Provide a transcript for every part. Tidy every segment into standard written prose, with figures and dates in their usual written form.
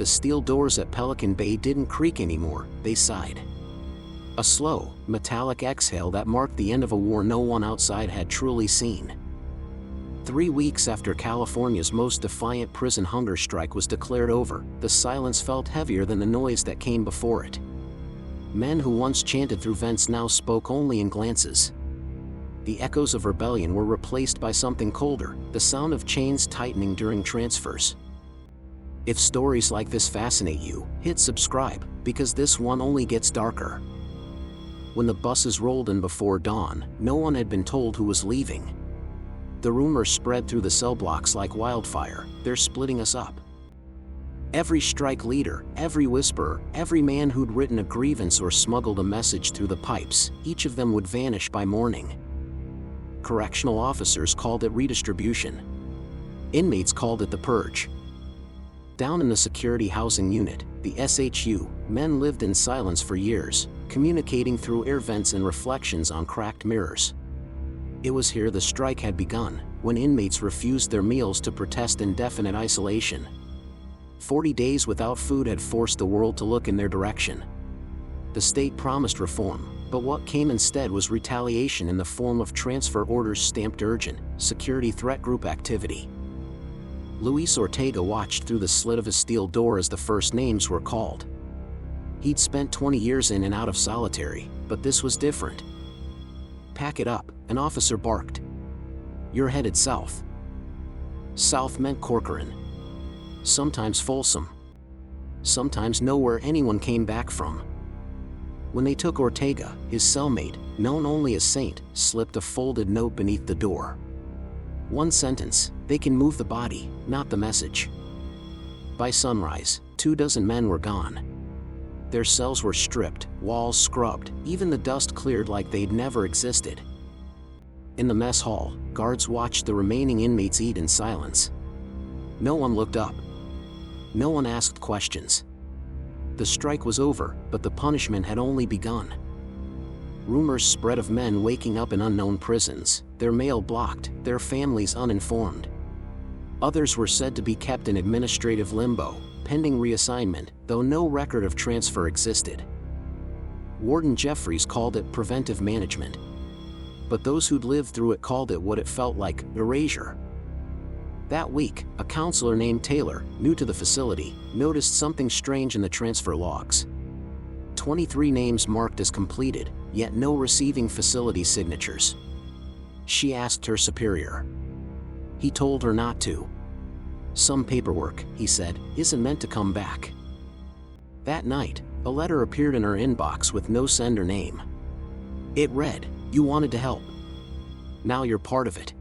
the steel doors at Pelican Bay didn't creak anymore, they sighed. A slow, metallic exhale that marked the end of a war no one outside had truly seen. 3 weeks after California's most defiant prison hunger strike was declared over, the silence felt heavier than the noise that came before it. Men who once chanted through vents now spoke only in glances. The echoes of rebellion were replaced by something colder, the sound of chains tightening during transfers. If stories like this fascinate you, hit subscribe, because this one only gets darker. When the buses rolled in before dawn, no one had been told who was leaving. The rumor spread through the cell blocks like wildfire, "They're splitting us up." Every strike leader, every whisperer, every man who'd written a grievance or smuggled a message through the pipes, each of them would vanish by morning. Correctional officers called it redistribution. Inmates called it the purge. Down in the security housing unit, the SHU, men lived in silence for years, communicating through air vents and reflections on cracked mirrors. It was here the strike had begun, when inmates refused their meals to protest indefinite isolation. 40 days without food had forced the world to look in their direction. The state promised reform, but what came instead was retaliation in the form of transfer orders stamped urgent, security threat group activity. Luis Ortega watched through the slit of his steel door as the first names were called. He'd spent 20 years in and out of solitary, but this was different. "Pack it up," an officer barked. "You're headed south." South meant Corcoran. Sometimes Folsom. Sometimes nowhere anyone came back from. When they took Ortega, his cellmate, known only as Saint, slipped a folded note beneath the door. One sentence: "They can move the body, not the message." By sunrise, 24 men were gone. Their cells were stripped, walls scrubbed, even the dust cleared like they'd never existed. In the mess hall, guards watched the remaining inmates eat in silence. No one looked up. No one asked questions. The strike was over, but the punishment had only begun. Rumors spread of men waking up in unknown prisons, their mail blocked, their families uninformed. Others were said to be kept in administrative limbo, pending reassignment, though no record of transfer existed. Warden Jeffries called it preventive management. But those who'd lived through it called it what it felt like: erasure. That week, a counselor named Taylor, new to the facility, noticed something strange in the transfer logs. 23 names marked as completed, yet no receiving facility signatures. She asked her superior. He told her not to. "Some paperwork," he said, "isn't meant to come back." That night, a letter appeared in her inbox with no sender name. It read, "You wanted to help. Now you're part of it."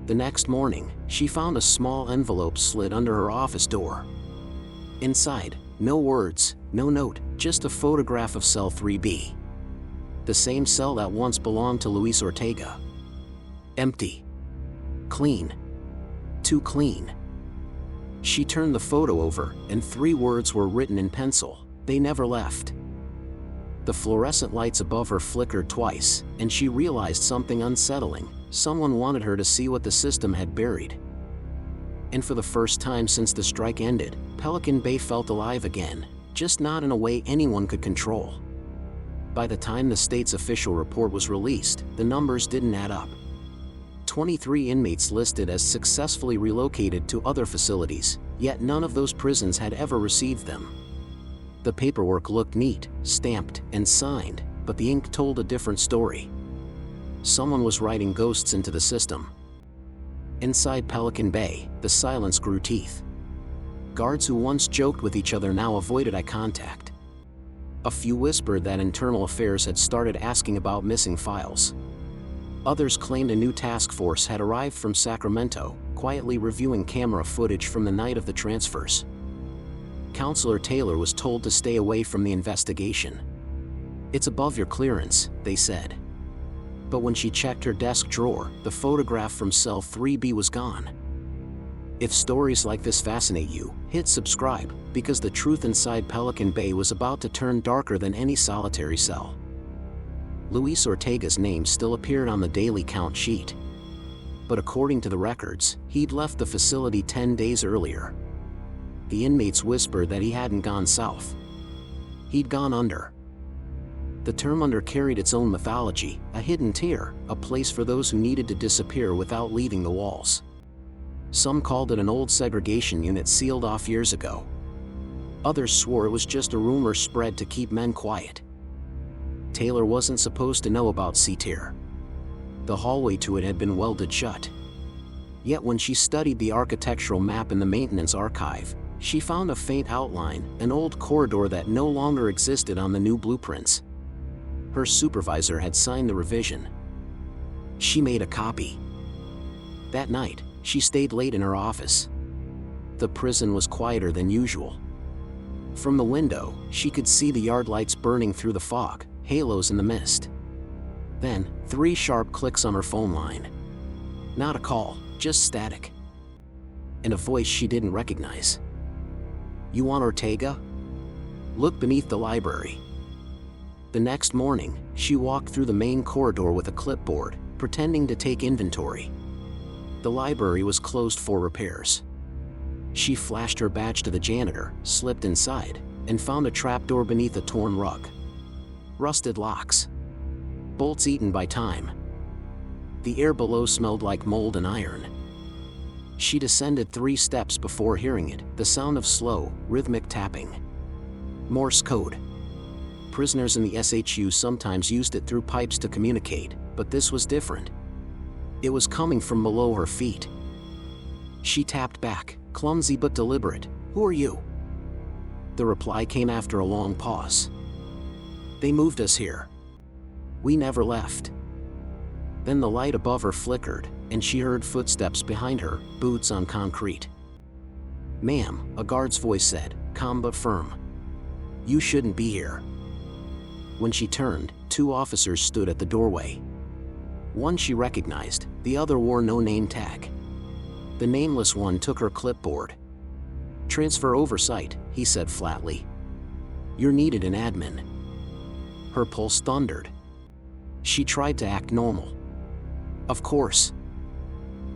The next morning, she found a small envelope slid under her office door. Inside, no words, no note, just a photograph of cell 3B. The same cell that once belonged to Luis Ortega. Empty. Clean. Too clean. She turned the photo over, and 3 words were written in pencil: "They never left." The fluorescent lights above her flickered twice, and she realized something unsettling. Someone wanted her to see what the system had buried. And for the first time since the strike ended, Pelican Bay felt alive again, just not in a way anyone could control. By the time the state's official report was released, the numbers didn't add up. 23 inmates listed as successfully relocated to other facilities, yet none of those prisons had ever received them. The paperwork looked neat, stamped, and signed, but the ink told a different story. Someone was writing ghosts into the system. Inside Pelican Bay, the silence grew teeth. Guards who once joked with each other now avoided eye contact. A few whispered that internal affairs had started asking about missing files. Others claimed a new task force had arrived from Sacramento, quietly reviewing camera footage from the night of the transfers. Counselor Taylor was told to stay away from the investigation. "It's above your clearance," they said. But when she checked her desk drawer, the photograph from cell 3B was gone. If stories like this fascinate you, hit subscribe, because the truth inside Pelican Bay was about to turn darker than any solitary cell. Luis Ortega's name still appeared on the daily count sheet. But according to the records, he'd left the facility 10 days earlier. the inmates whispered that he hadn't gone south. He'd gone under. The term under carried its own mythology, a hidden tier, a place for those who needed to disappear without leaving the walls. Some called it an old segregation unit sealed off years ago. Others swore it was just a rumor spread to keep men quiet. Taylor wasn't supposed to know about C-tier. The hallway to it had been welded shut. Yet when she studied the architectural map in the maintenance archive, she found a faint outline, an old corridor that no longer existed on the new blueprints. Her supervisor had signed the revision. She made a copy. That night, she stayed late in her office. The prison was quieter than usual. From the window, she could see the yard lights burning through the fog, halos in the mist. Then, 3 sharp clicks on her phone line. Not a call, just static. And a voice she didn't recognize. "You want Ortega? Look beneath the library." The next morning, she walked through the main corridor with a clipboard, pretending to take inventory. The library was closed for repairs. She flashed her badge to the janitor, slipped inside, and found a trapdoor beneath a torn rug. Rusted locks. Bolts eaten by time. The air below smelled like mold and iron. She descended 3 steps before hearing it, the sound of slow, rhythmic tapping. Morse code. Prisoners in the SHU sometimes used it through pipes to communicate, but this was different. It was coming from below her feet. She tapped back, clumsy but deliberate. "Who are you?" The reply came after a long pause. "They moved us here. We never left." Then the light above her flickered, and she heard footsteps behind her, boots on concrete. "Ma'am," a guard's voice said, calm but firm. "You shouldn't be here." When she turned, 2 officers stood at the doorway. One she recognized, the other wore no name tag. The nameless one took her clipboard. "Transfer oversight," he said flatly. "You're needed in admin." Her pulse thundered. She tried to act normal. "Of course."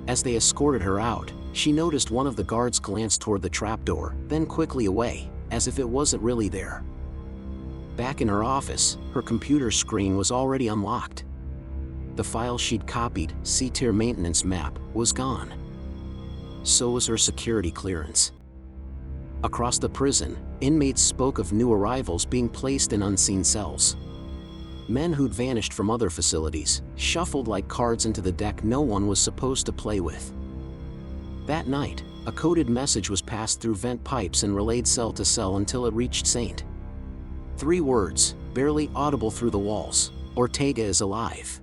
As they escorted her out, she noticed one of the guards glance toward the trapdoor, then quickly away, as if it wasn't really there. Back in her office, her computer screen was already unlocked. The file she'd copied, C-tier maintenance map, was gone. So was her security clearance. Across the prison, inmates spoke of new arrivals being placed in unseen cells. Men who'd vanished from other facilities, shuffled like cards into the deck no one was supposed to play with. That night, a coded message was passed through vent pipes and relayed cell to cell until it reached Saint. 3 words, barely audible through the walls: "Ortega is alive."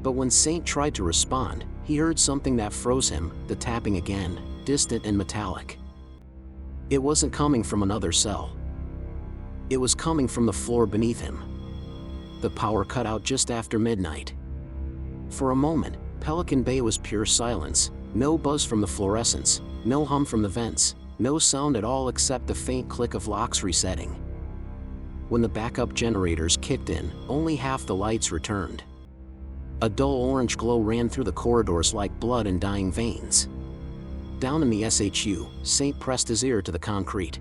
But when Saint tried to respond, he heard something that froze him, the tapping again, distant and metallic. It wasn't coming from another cell. It was coming from the floor beneath him. The power cut out just after midnight. For a moment, Pelican Bay was pure silence, no buzz from the fluorescents, no hum from the vents, no sound at all except the faint click of locks resetting. When the backup generators kicked in, only half the lights returned. A dull orange glow ran through the corridors like blood in dying veins. Down in the SHU, Saint pressed his ear to the concrete.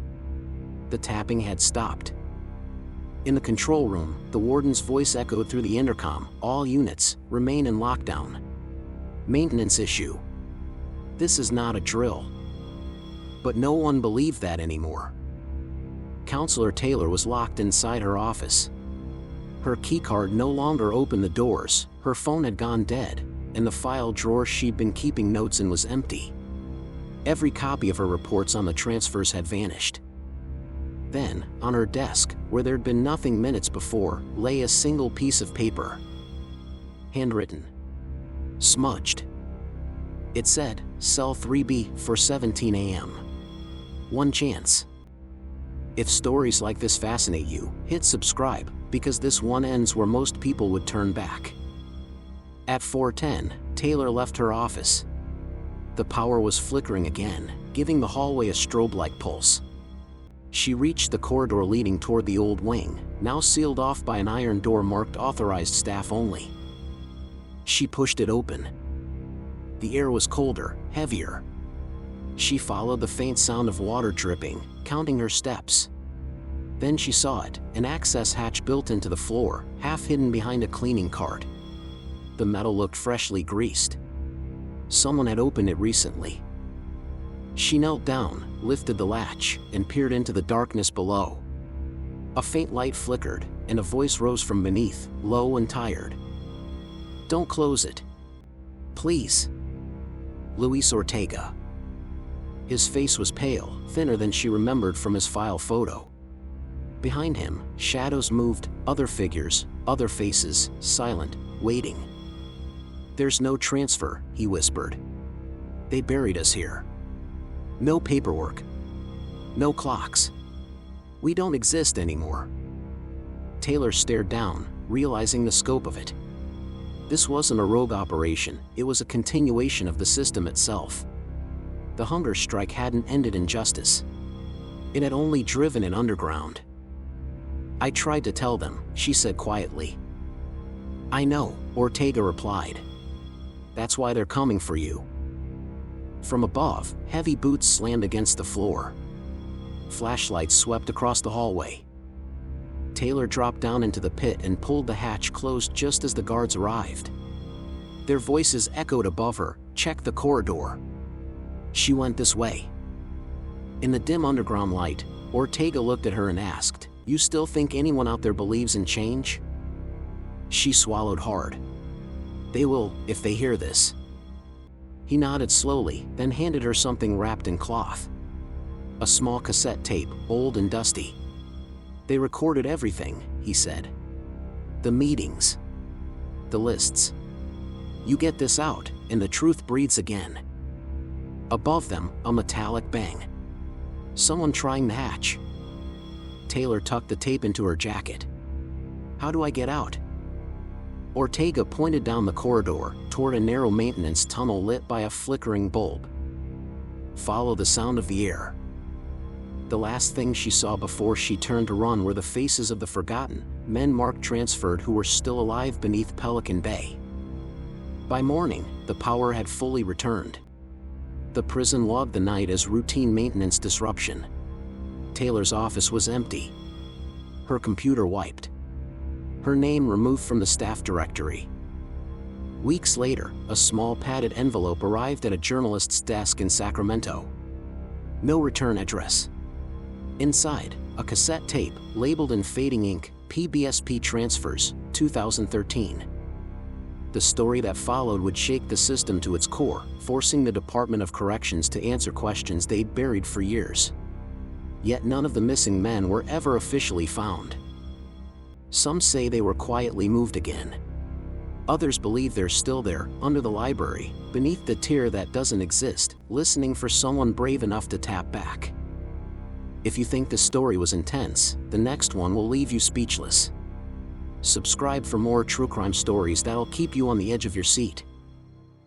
The tapping had stopped. In the control room, the warden's voice echoed through the intercom: "All units, remain in lockdown. Maintenance issue." This is not a drill. But no one believed that anymore. Counselor Taylor was locked inside her office. Her keycard no longer opened the doors, her phone had gone dead, and the file drawer she'd been keeping notes in was empty. Every copy of her reports on the transfers had vanished. Then, on her desk, where there'd been nothing minutes before, lay a single piece of paper. Handwritten. Smudged. It said, "Cell 3B for 17 a.m. One chance." If stories like this fascinate you, hit subscribe, because this one ends where most people would turn back. At 4:10, Taylor left her office. The power was flickering again, giving the hallway a strobe-like pulse. She reached the corridor leading toward the old wing, now sealed off by an iron door marked "Authorized Staff Only." She pushed it open. The air was colder, heavier. She followed the faint sound of water dripping, counting her steps. Then she saw it, an access hatch built into the floor, half hidden behind a cleaning cart. The metal looked freshly greased. Someone had opened it recently. She knelt down, lifted the latch, and peered into the darkness below. A faint light flickered, and a voice rose from beneath, low and tired. "Don't close it. Please. Luis Ortega." His face was pale, thinner than she remembered from his file photo. Behind him, shadows moved, other figures, other faces, silent, waiting. "There's no transfer," he whispered. "They buried us here. No paperwork. No clocks. We don't exist anymore." Taylor stared down, realizing the scope of it. This wasn't a rogue operation, it was a continuation of the system itself. The hunger strike hadn't ended in justice. It had only driven it underground. "I tried to tell them," she said quietly. "I know," Ortega replied. "That's why they're coming for you." From above, heavy boots slammed against the floor. Flashlights swept across the hallway. Taylor dropped down into the pit and pulled the hatch closed just as the guards arrived. Their voices echoed above her, "Check the corridor." She went this way. In the dim underground light, Ortega looked at her and asked, "You still think anyone out there believes in change?" She swallowed hard. "They will, if they hear this." He nodded slowly, then handed her something wrapped in cloth. A small cassette tape, old and dusty. "They recorded everything," he said. "The meetings. The lists. You get this out, and the truth breathes again." Above them, a metallic bang. Someone trying the hatch. Taylor tucked the tape into her jacket. "How do I get out?" Ortega pointed down the corridor, toward a narrow maintenance tunnel lit by a flickering bulb. "Follow the sound of the air." The last thing she saw before she turned to run were the faces of the forgotten, men Mark transferred who were still alive beneath Pelican Bay. By morning, the power had fully returned. The prison logged the night as routine maintenance disruption. Taylor's office was empty. Her computer wiped. Her name removed from the staff directory. Weeks later, a small padded envelope arrived at a journalist's desk in Sacramento. No return address. Inside, a cassette tape, labeled in fading ink, "PBSP Transfers, 2013. The story that followed would shake the system to its core, forcing the Department of Corrections to answer questions they'd buried for years. Yet none of the missing men were ever officially found. Some say they were quietly moved again. Others believe they're still there, under the library, beneath the tier that doesn't exist, listening for someone brave enough to tap back. If you think this story was intense, the next one will leave you speechless. Subscribe for more true crime stories that'll keep you on the edge of your seat.